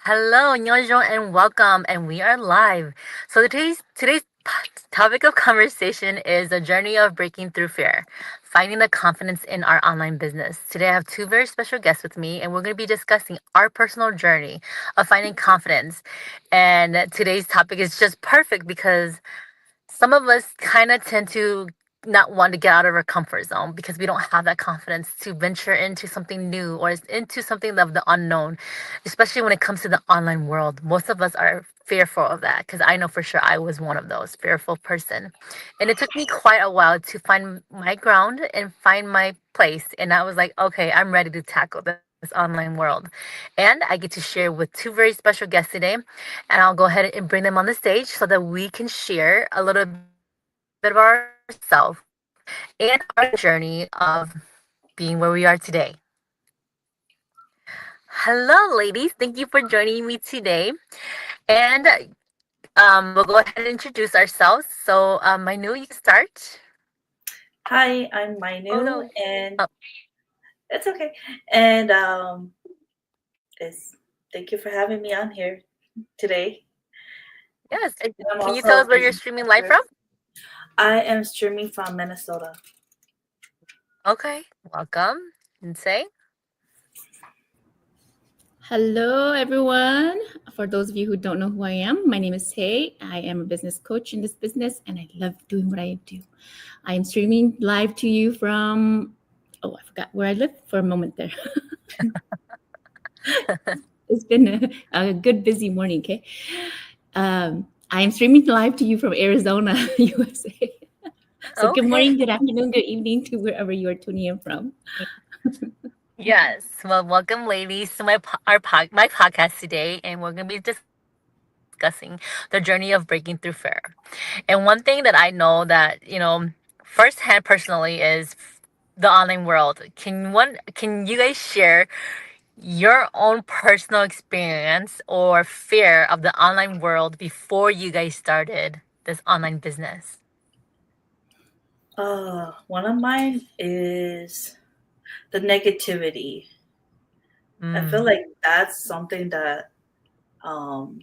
Hello, Nyojo, and welcome. And we are live. So today's topic of conversation is a journey of breaking through fear, finding the confidence in our online business. Today, I have two very special guests with me, and we're going to be discussing our personal journey of finding confidence. And today's topic is just perfect because some of us kind of tend to not want to get out of our comfort zone because we don't have that confidence to venture into something new or into something of the unknown, especially when it comes to the online world. Most of us are fearful of that because I know for sure I was one of those fearful person. And it took me quite a while to find my ground and find my place. And I was like, okay, I'm ready to tackle this online world. And I get to share with two very special guests today. And I'll go ahead and bring them on the stage so that we can share a little bit of ourselves and our journey of being where we are today. Hello, ladies. Thank you for joining me today. And we'll go ahead and introduce ourselves. So, Manu, you can start. Hi, I'm Oh, Mainu, no. and Oh, it's okay. And it's thank you for having me on here today. yes. And And I'm can you also tell a us where you're business streaming live coach. from? I am streaming from Minnesota. Okay. Welcome. And say, Hello, everyone. For those of you who don't know who I am, my name is Tay. I am a business coach in this business and I love doing what I do. I am streaming live to you from, I forgot where I live for a moment there. It's been a good, busy morning, okay? I am streaming live to you from Arizona, USA. So good okay. morning, good afternoon, good evening to wherever you are tuning in from. Yes. Well, welcome, ladies, to my podcast today, and we're gonna be discussing the journey of breaking through fear. And one thing that I know that firsthand personally is the online world. Can you guys share your own personal experience or fear of the online world before you guys started this online business? One of mine is the negativity. I feel Mm. like that's something that um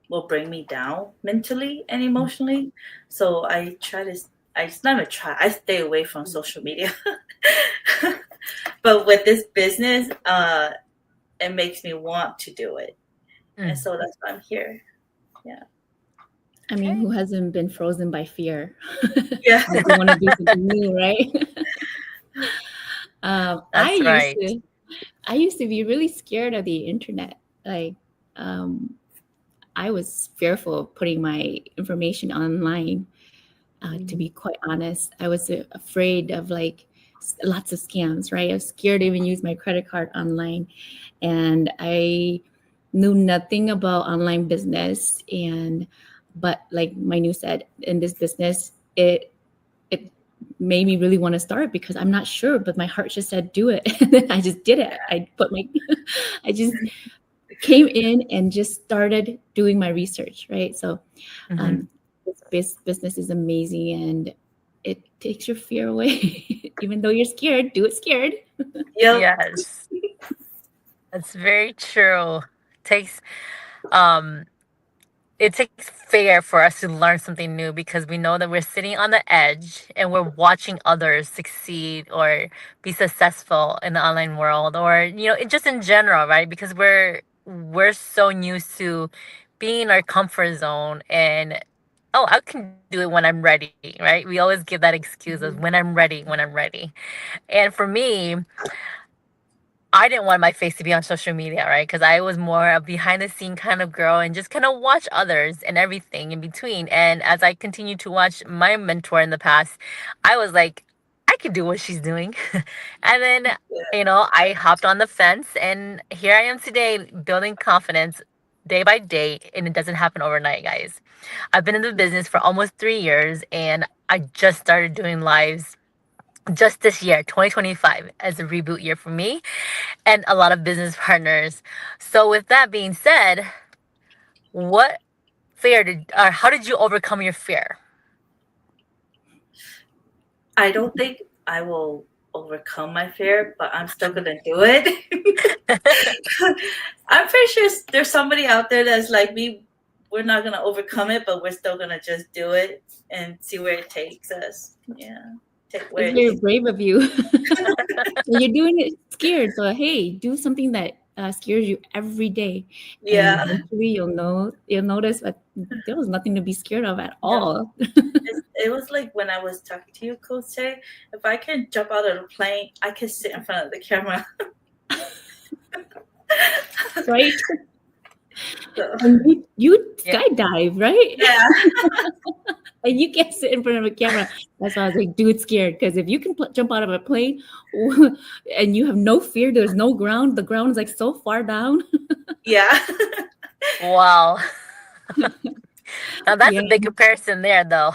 will bring me down mentally and emotionally. So I never try. I stay away from social media. But with this business, it makes me want to do it, and Mm. so that's why I'm here. Yeah, I mean, Okay. who hasn't been frozen by fear? yeah. Doesn't want to do something new, right? um, I That's used right. to, I used to be really scared of the internet. Like, um, I was fearful of putting my information online. To be quite honest, I was afraid of like lots of scams. Right, I was scared to even use my credit card online, and I knew nothing about online business. And but like Manu said, in this business, it made me really want to start because I'm not sure, but my heart just said do it. And then I just did it. I put my I just came in and just started doing my research, right? So Mm-hmm. um this business is amazing and it takes your fear away. Even though you're scared, do it scared. Yep. Yes, that's very true. Takes um it takes fair for us to learn something new because we know that we're sitting on the edge and we're watching others succeed or be successful in the online world or just in general, right? Because we're so used to being in our comfort zone and oh, I can do it when I'm ready, right? We always give that excuse of when I'm ready. And for me, I didn't want my face to be on social media, right? Because I was more a behind the scene kind of girl and just kind of watch others and everything in between. And as I continued to watch my mentor in the past, I was like, I could do what she's doing. And then, I hopped on the fence and here I am today building confidence day by day. And it doesn't happen overnight, guys. I've been in the business for almost 3 years and I just started doing lives just this year, 2025, as a reboot year for me and a lot of business partners. So, with that being said, what fear did or how did you overcome your fear? I don't think I will overcome my fear, but I'm still gonna do it. I'm pretty sure there's somebody out there that's like me. We're not gonna overcome it, but we're still gonna just do it and see where it takes us. Yeah, take where It's it very takes. brave of you. You're doing it scared. So hey, do something that scares you every day, and Yeah, eventually you'll notice that there was nothing to be scared of at all. it was like when I was talking to you, Coach Tay. If I can jump out of the plane, I can sit in front of the camera. Right? So, And you Yeah. skydive, right? yeah, And you can't sit in front of a camera. That's why I was like, dude, scared. Because if you can jump out of a plane and you have no fear, there's no ground. The ground is like so far down. yeah, Wow. Now that's Yeah. a big comparison there, though.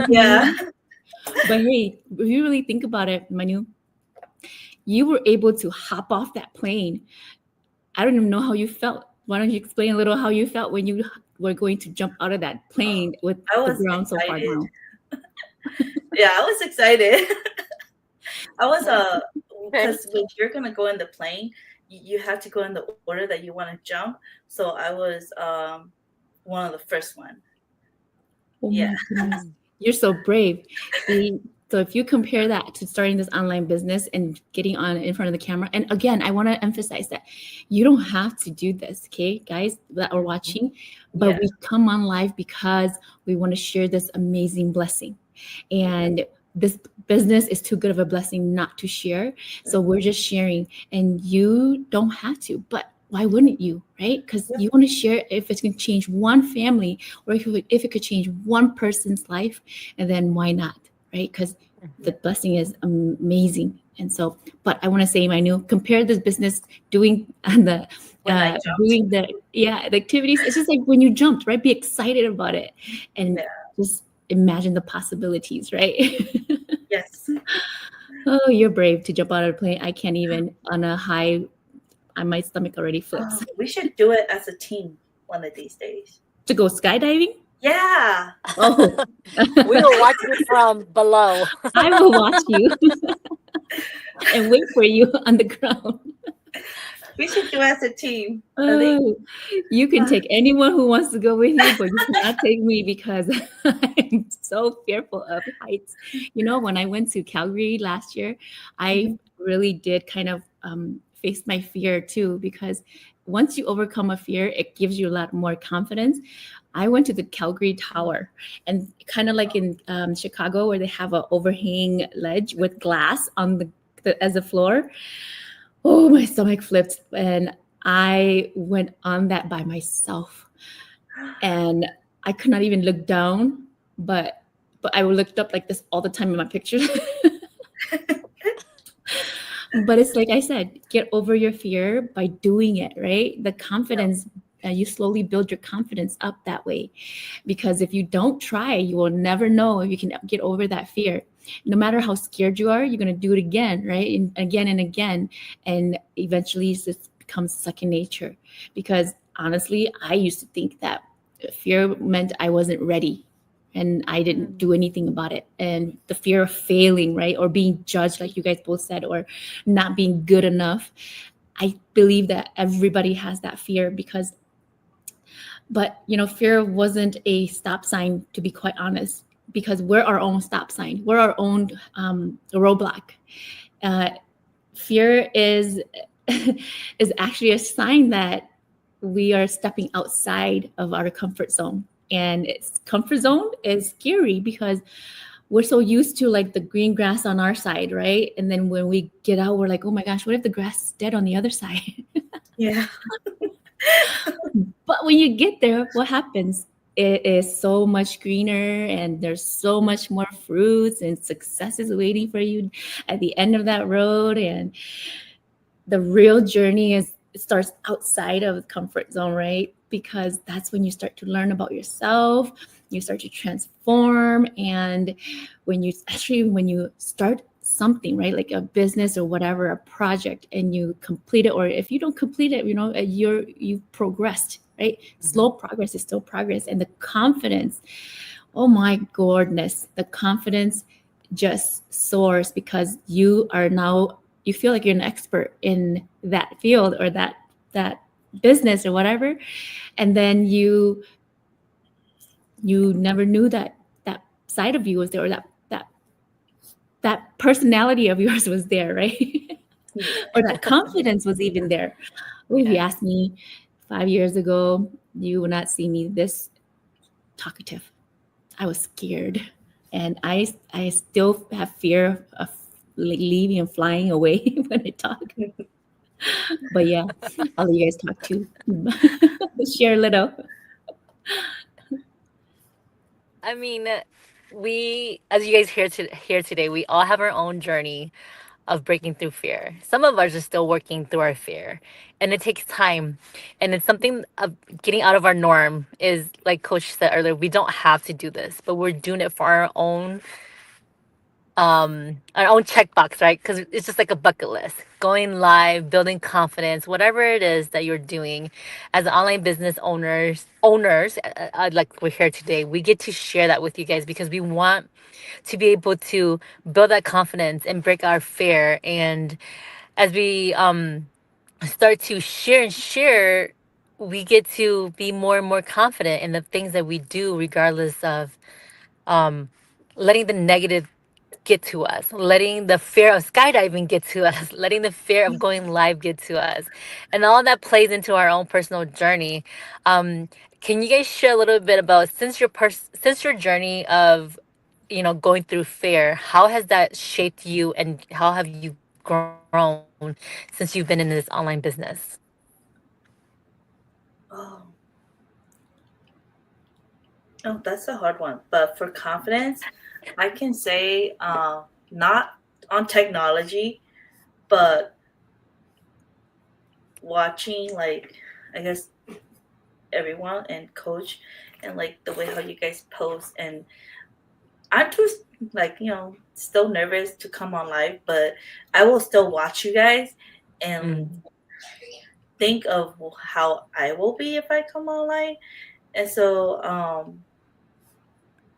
yeah. But hey, if you really think about it, Manu, you were able to hop off that plane. I don't even know how you felt. Why don't you explain a little how you felt when you were going to jump out of that plane with I the was ground so far excited. down? Yeah, I was excited. I was because when you're gonna go in the plane, you have to go in the order that you want to jump. So I was one of the first one. Oh Yeah. my goodness. You're so brave. See, so if you compare that to starting this online business and getting on in front of the camera, and again, I want to emphasize that you don't have to do this, okay, guys that are watching, but Yeah. we come on live because we want to share this amazing blessing. And this business is too good of a blessing not to share. So we're just sharing, and you don't have to, but why wouldn't you, right? Because you want to share if it's going to change one family, or if it could change one person's life, and then why not, right? Because the blessing is amazing. And so, but I want to say, Manu, compare this business doing the When I jumped. doing the activities. It's just like when you jumped, right? Be excited about it, and just imagine the possibilities, right? Yes. Oh, you're brave to jump out of a plane. I can't even on a high. My stomach already flips. We should do it as a team one of these days. To go skydiving? Yeah. Oh, We will watch you from below. I will watch you and wait for you on the ground. We should do it as a team. Oh, you can take anyone who wants to go with you, but you cannot take me because I'm so fearful of heights. You know, when I went to Calgary last year, I really did kind of face my fear too, because once you overcome a fear, it gives you a lot more confidence. I went to the Calgary Tower, and kind of like in Chicago, where they have an overhang ledge with glass on the as a floor. Oh, my stomach flipped, and I went on that by myself, and I could not even look down, but I looked up like this all the time in my pictures. But it's like I said, get over your fear by doing it, right? The confidence, you slowly build your confidence up that way. Because if you don't try, you will never know if you can get over that fear. No matter how scared you are, you're going to do it again, right? And again. And eventually it just becomes second nature. Because honestly, I used to think that fear meant I wasn't ready. And I didn't do anything about it. And the fear of failing, right? Or being judged, like you guys both said, or not being good enough. I believe that everybody has that fear but fear wasn't a stop sign, to be quite honest, because we're our own stop sign. We're our own roadblock. Fear is actually a sign that we are stepping outside of our comfort zone. And its comfort zone is scary because we're so used to like the green grass on our side, right? And then when we get out, we're like, oh my gosh, what if the grass is dead on the other side? Yeah. But when you get there, what happens? It is so much greener, and there's so much more fruits, and success is waiting for you at the end of that road. And the real journey starts outside of the comfort zone, right? Because that's when you start to learn about yourself, you start to transform. And when you start something, right, like a business or whatever, a project, and you complete it, or if you don't complete it, you've progressed, right? Slow progress is still progress. And the confidence, oh my goodness, the confidence just soars because you feel like you're an expert in that field or that business or whatever, and then you never knew that side of you was there, or that personality of yours was there, right? Or that confidence was even there. Well, if you asked me 5 years ago, you would not see me this talkative. I was scared, and I still have fear of leaving and flying away when I talk. But yeah, all of you guys talk too. Share a little. I mean, we, as you guys here today, we all have our own journey of breaking through fear. Some of us are still working through our fear, and it takes time. And it's something of getting out of our norm. Is like Coach said earlier, we don't have to do this, but we're doing it for our own checkbox, right? Because it's just like a bucket list. Going live, building confidence, whatever it is that you're doing as online business owners, like we're here today, we get to share that with you guys because we want to be able to build that confidence and break our fear. And as we start to share, we get to be more and more confident in the things that we do, regardless of um, letting the negative get to us, letting the fear of skydiving get to us, letting the fear of going live get to us. And all that plays into our own personal journey. Can you guys share a little bit about, since your journey of, going through fear, how has that shaped you, and how have you grown since you've been in this online business? Oh, that's a hard one. But for confidence, I can say not on technology, but watching, like, I guess everyone and Coach, and like the way how you guys post. And I'm too, like, still nervous to come on live, but I will still watch you guys and think of how I will be if I come online. And so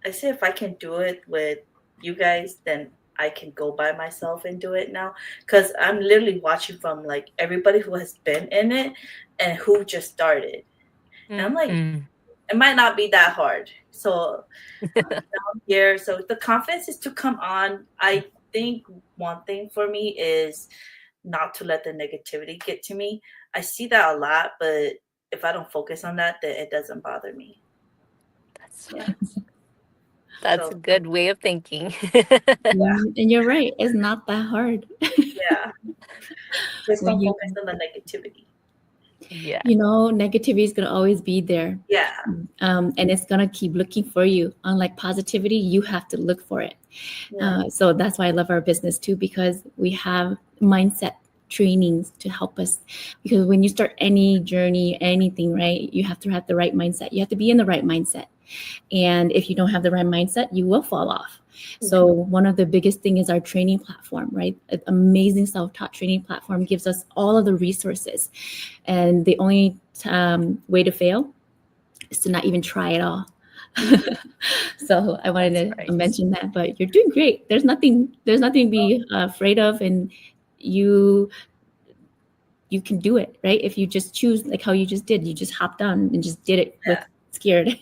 I say if I can do it with you guys, then I can go by myself and do it now, because I'm literally watching from like everybody who has been in it and who just started. And I'm like, it might not be that hard. So down here, so the confidence is to come on. I think one thing for me is not to let the negativity get to me. I see that a lot, but if I don't focus on that, then it doesn't bother me. That's a good way of thinking. And you're right. It's not that hard. Yeah. Just don't focus on the negativity. Yeah. Negativity is going to always be there. Yeah. And it's going to keep looking for you. Unlike positivity, you have to look for it. Yeah. So that's why I love our business too, because we have mindset trainings to help us. Because when you start any journey, anything, right, you have to have the right mindset. You have to be in the right mindset. And if you don't have the right mindset, you will fall off. So one of the biggest thing is our training platform, right? An amazing self-taught training platform gives us all of the resources. And the only way to fail is to not even try at all. So I wanted to mention that, but you're doing great. There's nothing to be afraid of, and you can do it, right? If you just choose, like how you just did, you just hopped on and just did it with scared.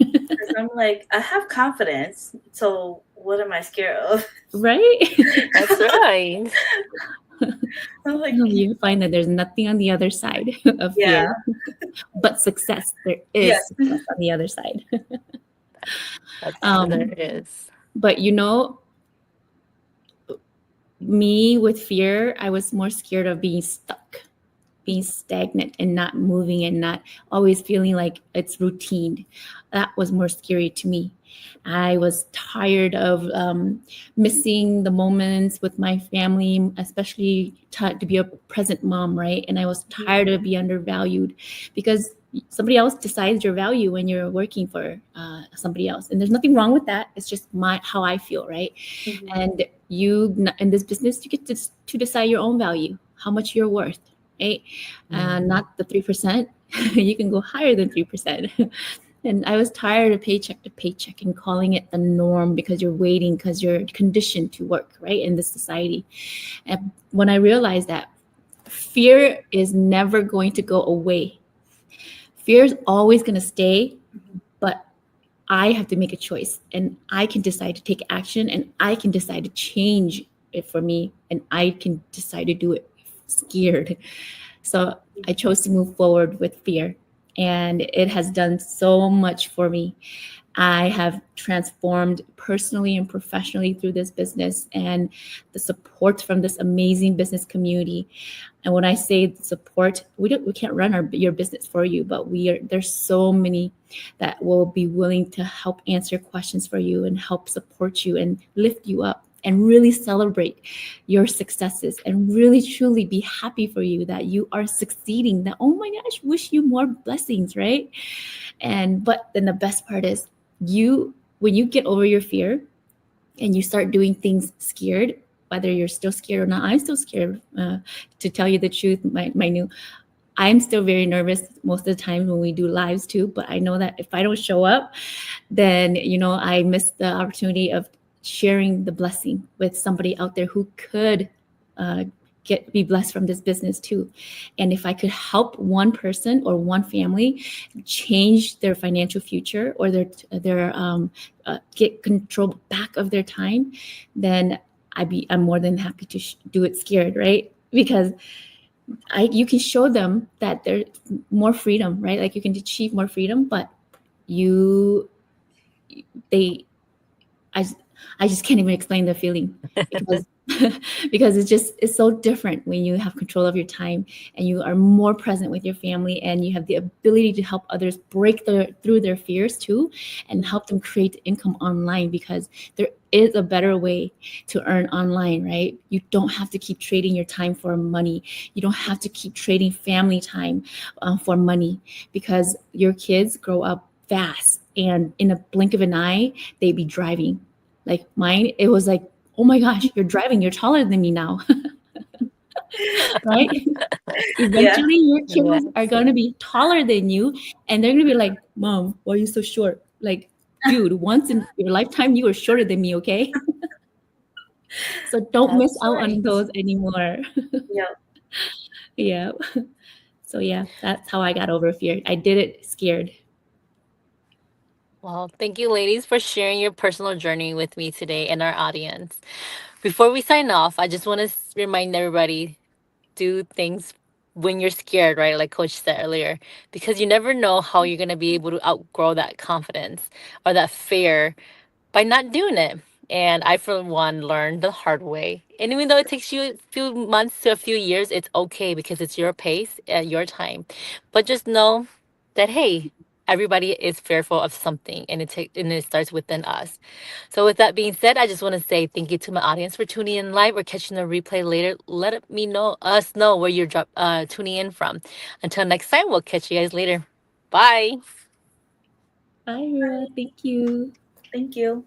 I'm like, I have confidence, so what am I scared of? Right? That's right. I'm like, you find that there's nothing on the other side of fear, but success. There is success on the other side. There is. But me with fear, I was more scared of being stuck, being stagnant and not moving and not always feeling like it's routine. That was more scary to me. I was tired of missing the moments with my family, especially to be a present mom, right? And I was tired of being undervalued, because somebody else decides your value when you're working for somebody else. And there's nothing wrong with that. It's just how I feel, right? And you, in this business, you get to decide your own value, how much you're worth. Right? Not the 3%. You can go higher than 3%. And I was tired of paycheck to paycheck and calling it the norm, because you're waiting, because you're conditioned to work, right, in this society. And when I realized that fear is never going to go away, Fear is always going to stay, but I have to make a choice, and I can decide to take action, and I can decide to change it for me, and I can decide to do it scared. So I chose to move forward with fear, and it has done so much for me. I have transformed personally and professionally through this business and the support from this amazing business community. And when I say support, we can't run your business for you, but there's so many that will be willing to help answer questions for you and help support you and lift you up and really celebrate your successes and really truly be happy for you that you are succeeding. That, oh my gosh, wish you more blessings, right? But then the best part is, when you get over your fear and you start doing things scared, whether you're still scared or not. I'm still scared, to tell you the truth. I'm still very nervous most of the time when we do lives too, but I know that if I don't show up, then I miss the opportunity of sharing the blessing with somebody out there who could be blessed from this business too. And if I could help one person or one family change their financial future, or their get control back of their time, then I'm more than happy to do it scared, right? Because you can show them that there's more freedom, right? Like you can achieve more freedom, but I just can't even explain the feeling, because because it's so different when you have control of your time and you are more present with your family, and you have the ability to help others break through their fears too, and help them create income online, because there is a better way to earn online, right? You don't have to keep trading your time for money. You don't have to keep trading family time for money, because your kids grow up fast, and in a blink of an eye, they be driving. Like mine, it was like, oh my gosh, you're driving, you're taller than me now. Right? Eventually your kids are going to be taller than you, and they're going to be like, Mom, why are you so short? Like, dude, once in your lifetime you were shorter than me, okay? So don't miss out on those anymore. Yeah. Yeah. So yeah, that's how I got over fear. I did it scared. Well, thank you, ladies, for sharing your personal journey with me today and our audience. Before we sign off, I just want to remind everybody, do things when you're scared, right? Like Coach said earlier, because you never know how you're going to be able to outgrow that confidence or that fear by not doing it. And I, for one, learned the hard way. And even though it takes you a few months to a few years, it's okay, because it's your pace at your time. But just know that, hey, everybody is fearful of something, and it starts within us. So with that being said, I just want to say thank you to my audience for tuning in live or catching the replay later. Let us know where you're tuning in from. Until next time, we'll catch you guys later. Bye. Bye, Rua. Thank you. Thank you.